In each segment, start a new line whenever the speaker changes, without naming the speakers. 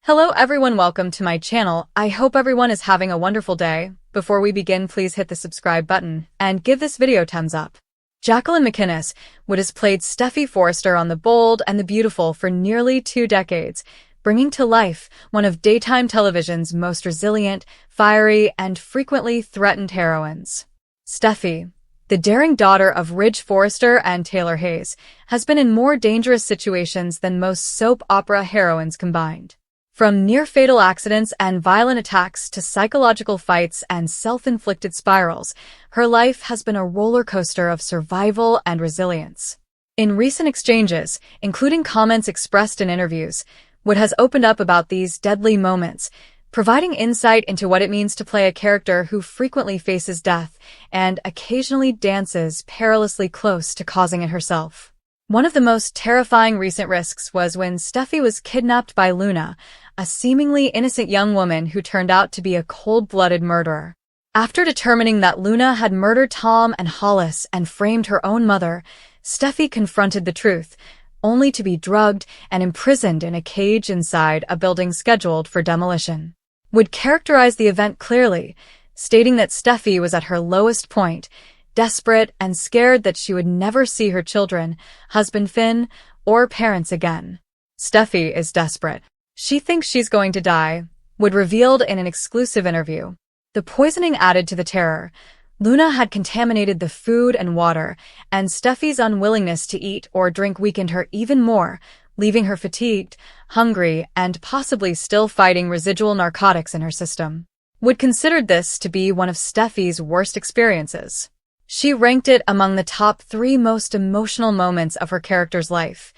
Hello everyone, welcome to my channel. I hope everyone is having a wonderful day. Before we begin, please hit the subscribe button and give this video a thumbs up. Jacqueline McInnes would have played Steffy Forrester on The Bold and the Beautiful for nearly 2 decades, bringing to life one of daytime television's most resilient, fiery, and frequently threatened heroines. Steffy, the daring daughter of Ridge Forrester and Taylor Hayes, has been in more dangerous situations than most soap opera heroines combined. From near-fatal accidents and violent attacks to psychological fights and self-inflicted spirals, her life has been a roller coaster of survival and resilience. In recent exchanges, including comments expressed in interviews, Wood has opened up about these deadly moments, providing insight into what it means to play a character who frequently faces death and occasionally dances perilously close to causing it herself. One of the most terrifying recent risks was when Steffy was kidnapped by Luna, a seemingly innocent young woman who turned out to be a cold-blooded murderer. After determining that Luna had murdered Tom and Hollis and framed her own mother, Steffy confronted the truth, only to be drugged and imprisoned in a cage inside a building scheduled for demolition. Wood characterized the event clearly, stating that Steffy was at her lowest point, desperate and scared that she would never see her children, husband Finn, or parents again. Steffy is desperate. She thinks she's going to die, Wood revealed in an exclusive interview. The poisoning added to the terror. Luna had contaminated the food and water, and Steffy's unwillingness to eat or drink weakened her even more, leaving her fatigued, hungry, and possibly still fighting residual narcotics in her system. Wood considered this to be one of Steffy's worst experiences. She ranked it among the top 3 most emotional moments of her character's life,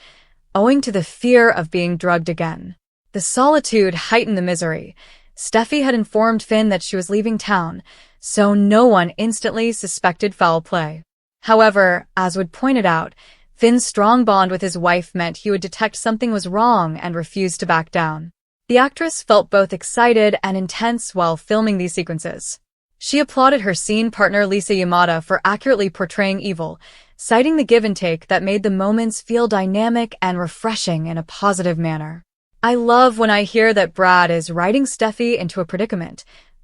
owing to the fear of being drugged again. The solitude heightened the misery. Steffy had informed Finn that she was leaving town, so no one instantly suspected foul play. However, as Wood pointed out, Finn's strong bond with his wife meant he would detect something was wrong and refuse to back down. The actress felt both excited and intense while filming these sequences. She applauded her scene partner Lisa Yamada for accurately portraying evil, citing the give and take that made the moments feel dynamic and refreshing in a positive manner. "I love when I hear that Brad is writing Steffy into a predicament,"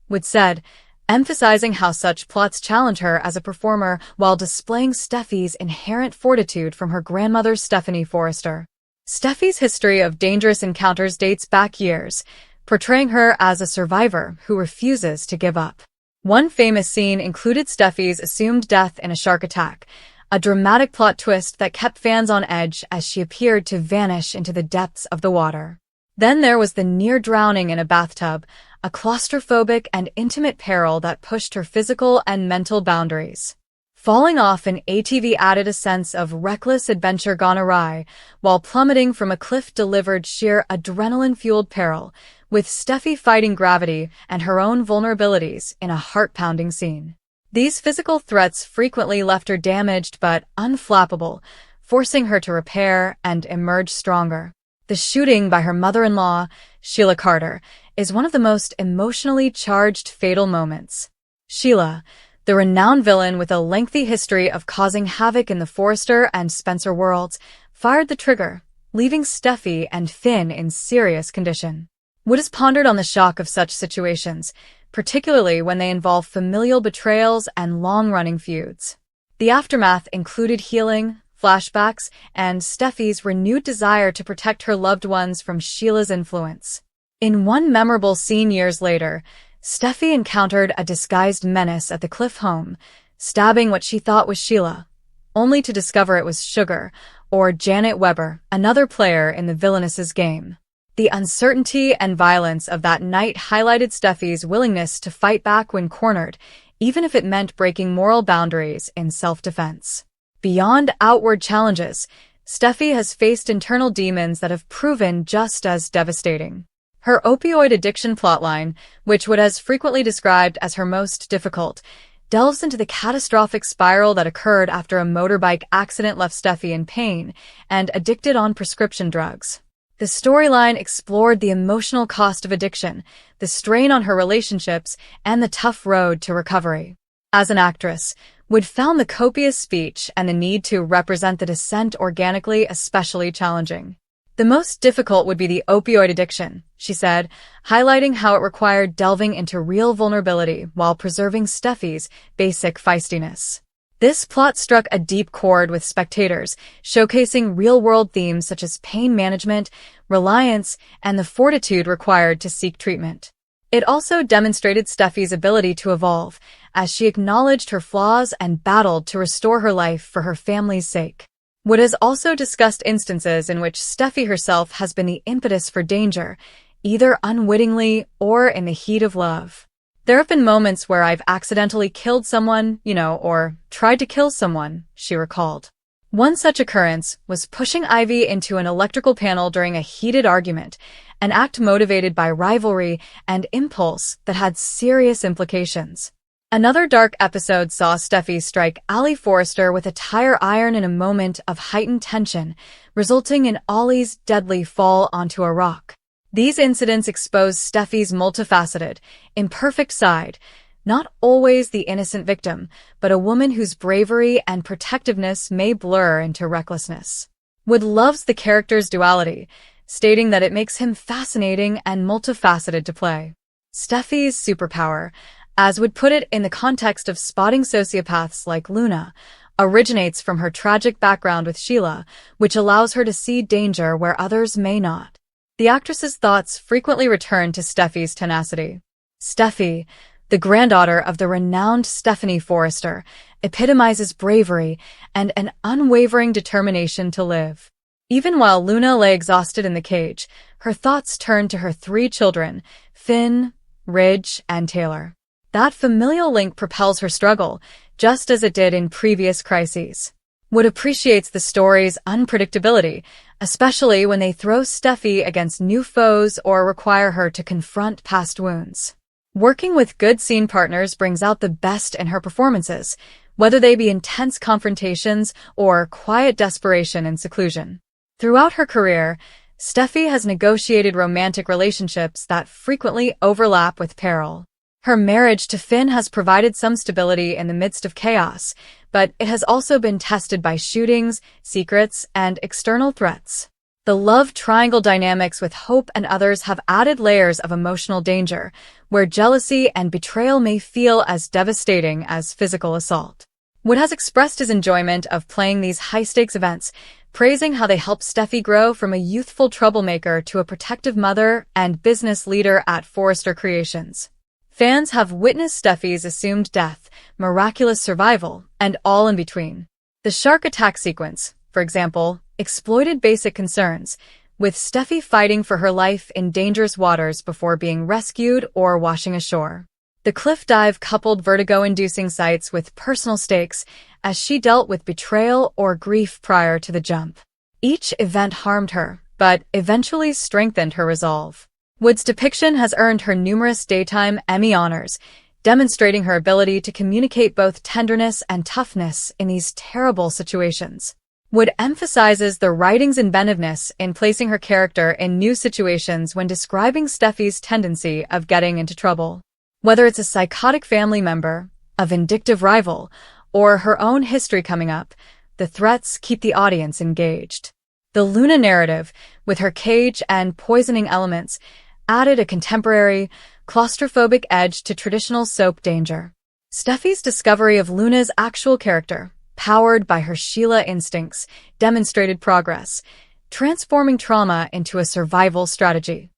Wood said, emphasizing how such plots challenge her as a performer while displaying Steffy's inherent fortitude from her grandmother Stephanie Forrester. Steffy's history of dangerous encounters dates back years, portraying her as a survivor who refuses to give up. One famous scene included Steffy's assumed death in a shark attack, a dramatic plot twist that kept fans on edge as she appeared to vanish into the depths of the water. Then there was the near drowning in a bathtub, a claustrophobic and intimate peril that pushed her physical and mental boundaries. Falling off an ATV added a sense of reckless adventure gone awry, while plummeting from a cliff delivered sheer adrenaline-fueled peril, with Steffy fighting gravity and her own vulnerabilities in a heart-pounding scene. These physical threats frequently left her damaged but unflappable, forcing her to repair and emerge stronger. The shooting by her mother-in-law, Sheila Carter, is one of the most emotionally charged fatal moments. Sheila, the renowned villain with a lengthy history of causing havoc in the Forrester and Spencer worlds, fired the trigger, leaving Steffy and Finn in serious condition. Wood has pondered on the shock of such situations, particularly when they involve familial betrayals and long-running feuds. The aftermath included healing, flashbacks, and Steffy's renewed desire to protect her loved ones from Sheila's influence. In one memorable scene years later, Steffy encountered a disguised menace at the Cliff home, stabbing what she thought was Sheila, only to discover it was Sugar, or Janet Weber, another player in the villainess's game. The uncertainty and violence of that night highlighted Steffy's willingness to fight back when cornered, even if it meant breaking moral boundaries in self-defense. Beyond outward challenges, Steffy has faced internal demons that have proven just as devastating. Her opioid addiction plotline, which Wood has frequently described as her most difficult, delves into the catastrophic spiral that occurred after a motorbike accident left Steffy in pain and addicted on prescription drugs. The storyline explored the emotional cost of addiction, the strain on her relationships, and the tough road to recovery. As an actress, Wood found the copious speech and the need to represent the descent organically especially challenging. The most difficult would be the opioid addiction, she said, highlighting how it required delving into real vulnerability while preserving Steffi's basic feistiness. This plot struck a deep chord with spectators, showcasing real-world themes such as pain management, reliance, and the fortitude required to seek treatment. It also demonstrated Steffi's ability to evolve, as she acknowledged her flaws and battled to restore her life for her family's sake. Wood has also discussed instances in which Steffi herself has been the impetus for danger, either unwittingly or in the heat of love. There have been moments where I've accidentally killed someone, or tried to kill someone, she recalled. One such occurrence was pushing Ivy into an electrical panel during a heated argument, an act motivated by rivalry and impulse that had serious implications. Another dark episode saw Steffi strike Allie Forrester with a tire iron in a moment of heightened tension, resulting in Ollie's deadly fall onto a rock. These incidents expose Steffi's multifaceted, imperfect side, not always the innocent victim, but a woman whose bravery and protectiveness may blur into recklessness. Wood loves the character's duality, stating that it makes him fascinating and multifaceted to play. Steffi's superpower, as Wood put it in the context of spotting sociopaths like Luna, originates from her tragic background with Sheila, which allows her to see danger where others may not. The actress's thoughts frequently return to Steffi's tenacity. Steffi, the granddaughter of the renowned Stephanie Forrester, epitomizes bravery and an unwavering determination to live. Even while Luna lay exhausted in the cage, her thoughts turned to her 3 children, Finn, Ridge, and Taylor. That familial link propels her struggle, just as it did in previous crises. Wood appreciates the story's unpredictability, especially when they throw Steffi against new foes or require her to confront past wounds. Working with good scene partners brings out the best in her performances, whether they be intense confrontations or quiet desperation and seclusion. Throughout her career, Steffi has negotiated romantic relationships that frequently overlap with peril. Her marriage to Finn has provided some stability in the midst of chaos, but it has also been tested by shootings, secrets, and external threats. The love triangle dynamics with Hope and others have added layers of emotional danger, where jealousy and betrayal may feel as devastating as physical assault. Wood has expressed his enjoyment of playing these high-stakes events, praising how they help Steffi grow from a youthful troublemaker to a protective mother and business leader at Forrester Creations. Fans have witnessed Steffi's assumed death, miraculous survival, and all in between. The shark attack sequence, for example, exploited basic concerns, with Steffi fighting for her life in dangerous waters before being rescued or washing ashore. The cliff dive coupled vertigo-inducing sights with personal stakes as she dealt with betrayal or grief prior to the jump. Each event harmed her, but eventually strengthened her resolve. Wood's depiction has earned her numerous Daytime Emmy honors, demonstrating her ability to communicate both tenderness and toughness in these terrible situations. Wood emphasizes the writing's inventiveness in placing her character in new situations when describing Steffi's tendency of getting into trouble. Whether it's a psychotic family member, a vindictive rival, or her own history coming up, the threats keep the audience engaged. The Luna narrative, with her cage and poisoning elements, added a contemporary, claustrophobic edge to traditional soap danger. Steffi's discovery of Luna's actual character, powered by her Sheila instincts, demonstrated progress, transforming trauma into a survival strategy.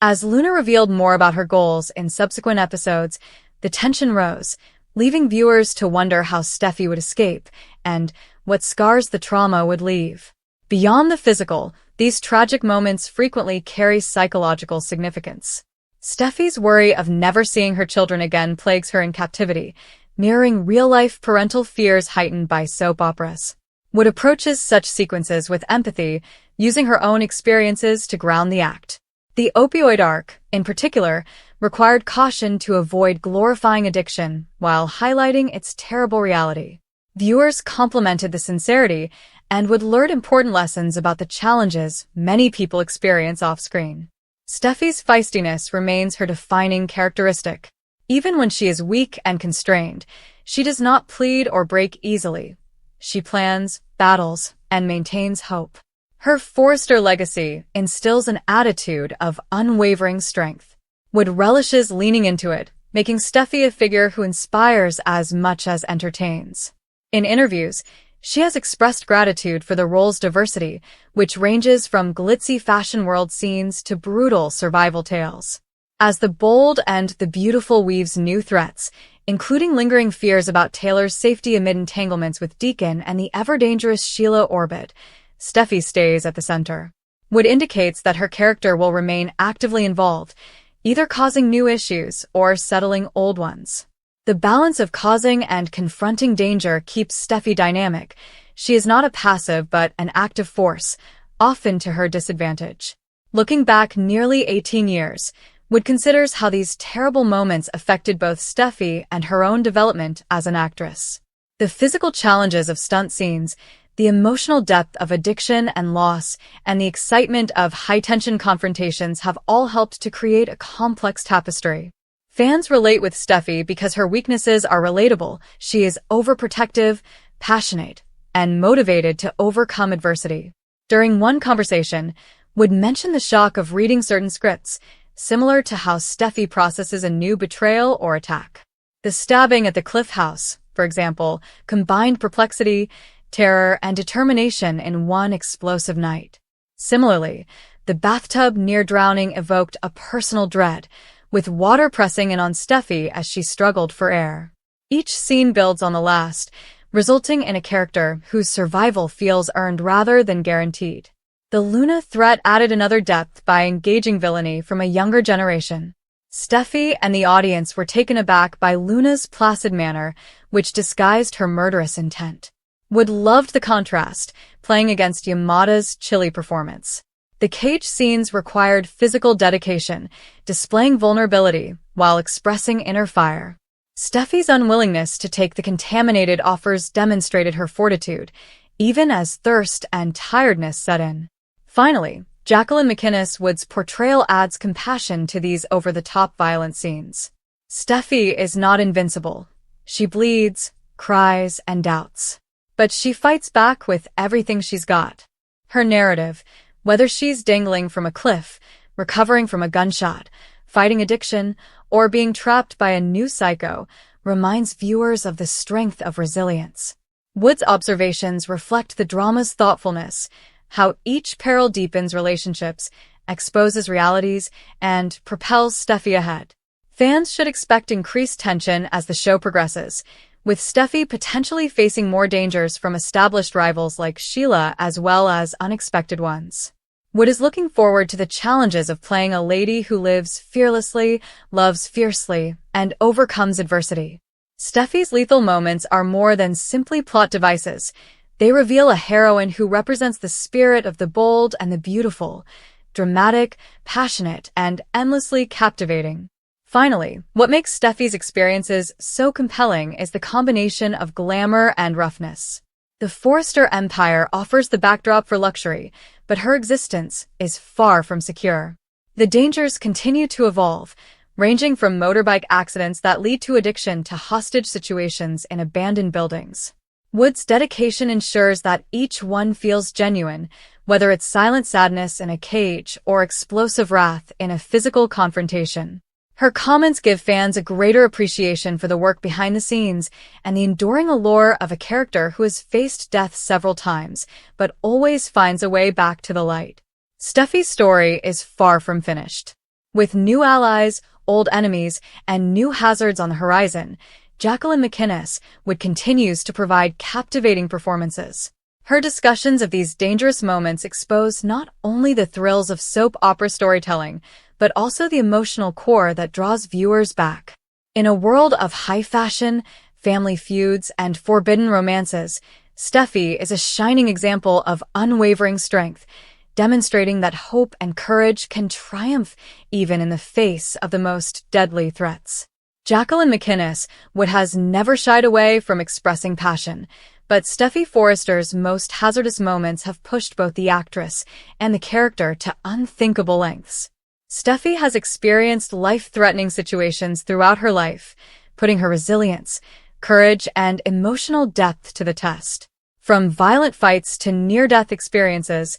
As Luna revealed more about her goals in subsequent episodes, the tension rose, leaving viewers to wonder how Steffi would escape and what scars the trauma would leave. Beyond the physical, these tragic moments frequently carry psychological significance. Steffi's worry of never seeing her children again plagues her in captivity, mirroring real-life parental fears heightened by soap operas. Wood approaches such sequences with empathy, using her own experiences to ground the act. The opioid arc, in particular, required caution to avoid glorifying addiction while highlighting its terrible reality. Viewers complimented the sincerity and would learn important lessons about the challenges many people experience off-screen. Steffi's feistiness remains her defining characteristic. Even when she is weak and constrained, she does not plead or break easily. She plans, battles, and maintains hope. Her Forrester legacy instills an attitude of unwavering strength. Wood relishes leaning into it, making Steffi a figure who inspires as much as entertains. In interviews, she has expressed gratitude for the role's diversity, which ranges from glitzy fashion world scenes to brutal survival tales. As the bold and the beautiful weaves new threats, including lingering fears about Taylor's safety amid entanglements with Deacon and the ever-dangerous Sheila orbit, Steffi stays at the center. Wood indicates that her character will remain actively involved, either causing new issues or settling old ones. The balance of causing and confronting danger keeps Steffi dynamic. She is not a passive but an active force, often to her disadvantage. Looking back nearly 18 years, Wood considers how these terrible moments affected both Steffi and her own development as an actress. The physical challenges of stunt scenes, the emotional depth of addiction and loss, and the excitement of high-tension confrontations have all helped to create a complex tapestry. Fans relate with Steffi because her weaknesses are relatable. She is overprotective, passionate, and motivated to overcome adversity. During one conversation, Wood mentioned the shock of reading certain scripts, similar to how Steffi processes a new betrayal or attack. The stabbing at the Cliff House, for example, combined perplexity, terror, and determination in one explosive night. Similarly, the bathtub near drowning evoked a personal dread, with water pressing in on Steffi as she struggled for air. Each scene builds on the last, resulting in a character whose survival feels earned rather than guaranteed. The Luna threat added another depth by engaging villainy from a younger generation. Steffi and the audience were taken aback by Luna's placid manner, which disguised her murderous intent. Wood loved the contrast, playing against Yamada's chilly performance. The cage scenes required physical dedication, displaying vulnerability while expressing inner fire. Steffi's unwillingness to take the contaminated offers demonstrated her fortitude, even as thirst and tiredness set in. Finally, Jacqueline McInnes Wood's portrayal adds compassion to these over-the-top violent scenes. Steffi is not invincible. She bleeds, cries, and doubts. But she fights back with everything she's got. Her narrative, whether she's dangling from a cliff, recovering from a gunshot, fighting addiction, or being trapped by a new psycho, reminds viewers of the strength of resilience. Wood's observations reflect the drama's thoughtfulness, how each peril deepens relationships, exposes realities, and propels Steffi ahead. Fans should expect increased tension as the show progresses, with Steffi potentially facing more dangers from established rivals like Sheila as well as unexpected ones. Wood is looking forward to the challenges of playing a lady who lives fearlessly, loves fiercely, and overcomes adversity. Steffi's lethal moments are more than simply plot devices. They reveal a heroine who represents the spirit of the bold and the beautiful, dramatic, passionate, and endlessly captivating. Finally, what makes Steffi's experiences so compelling is the combination of glamour and roughness. The Forrester Empire offers the backdrop for luxury, but her existence is far from secure. The dangers continue to evolve, ranging from motorbike accidents that lead to addiction to hostage situations in abandoned buildings. Wood's dedication ensures that each one feels genuine, whether it's silent sadness in a cage or explosive wrath in a physical confrontation. Her comments give fans a greater appreciation for the work behind the scenes and the enduring allure of a character who has faced death several times, but always finds a way back to the light. Steffi's story is far from finished. With new allies, old enemies, and new hazards on the horizon, Jacqueline McInnes Wood continues to provide captivating performances. Her discussions of these dangerous moments expose not only the thrills of soap opera storytelling, but also the emotional core that draws viewers back. In a world of high fashion, family feuds, and forbidden romances, Steffi is a shining example of unwavering strength, demonstrating that hope and courage can triumph even in the face of the most deadly threats. Jacqueline McInnes Wood has never shied away from expressing passion, but Steffi Forrester's most hazardous moments have pushed both the actress and the character to unthinkable lengths. Steffi has experienced life-threatening situations throughout her life, putting her resilience, courage, and emotional depth to the test. From violent fights to near-death experiences,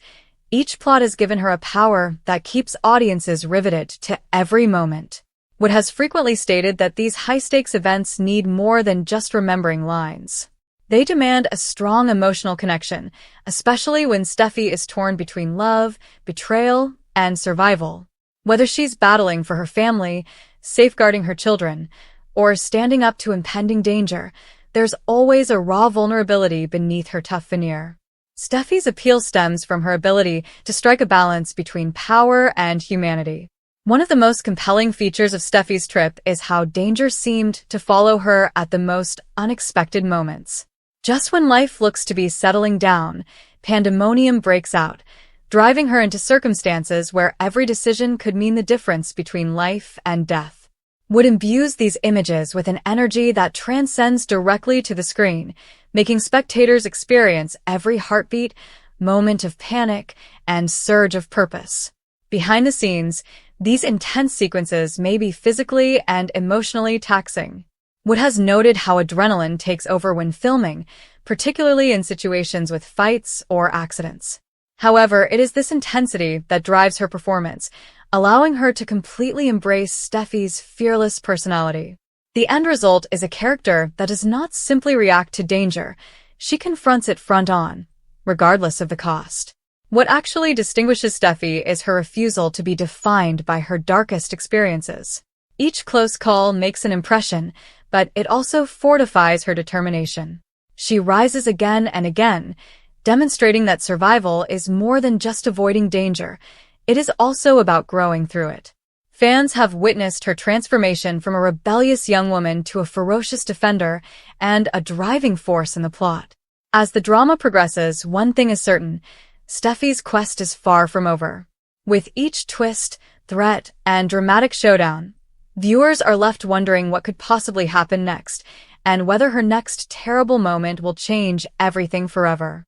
Each plot has given her a power that keeps audiences riveted to every moment. Wood has frequently stated that these high-stakes events need more than just remembering lines. They demand a strong emotional connection, especially when Steffi is torn between love, betrayal, and survival. Whether she's battling for her family, safeguarding her children, or standing up to impending danger, there's always a raw vulnerability beneath her tough veneer. Steffi's appeal stems from her ability to strike a balance between power and humanity. One of the most compelling features of Steffi's trip is how danger seemed to follow her at the most unexpected moments. Just when life looks to be settling down, pandemonium breaks out, driving her into circumstances where every decision could mean the difference between life and death. Wood imbues these images with an energy that transcends directly to the screen, making spectators experience every heartbeat, moment of panic, and surge of purpose. Behind the scenes, these intense sequences may be physically and emotionally taxing. Wood has noted how adrenaline takes over when filming, particularly in situations with fights or accidents. However, it is this intensity that drives her performance, allowing her to completely embrace Steffi's fearless personality. The end result is a character that does not simply react to danger, she confronts it front-on, regardless of the cost. What actually distinguishes Steffi is her refusal to be defined by her darkest experiences. Each close call makes an impression, but it also fortifies her determination. She rises again and again, demonstrating that survival is more than just avoiding danger, it is also about growing through it. Fans have witnessed her transformation from a rebellious young woman to a ferocious defender and a driving force in the plot. As the drama progresses, one thing is certain: Steffi's quest is far from over. With each twist, threat, and dramatic showdown, viewers are left wondering what could possibly happen next, and whether her next terrible moment will change everything forever.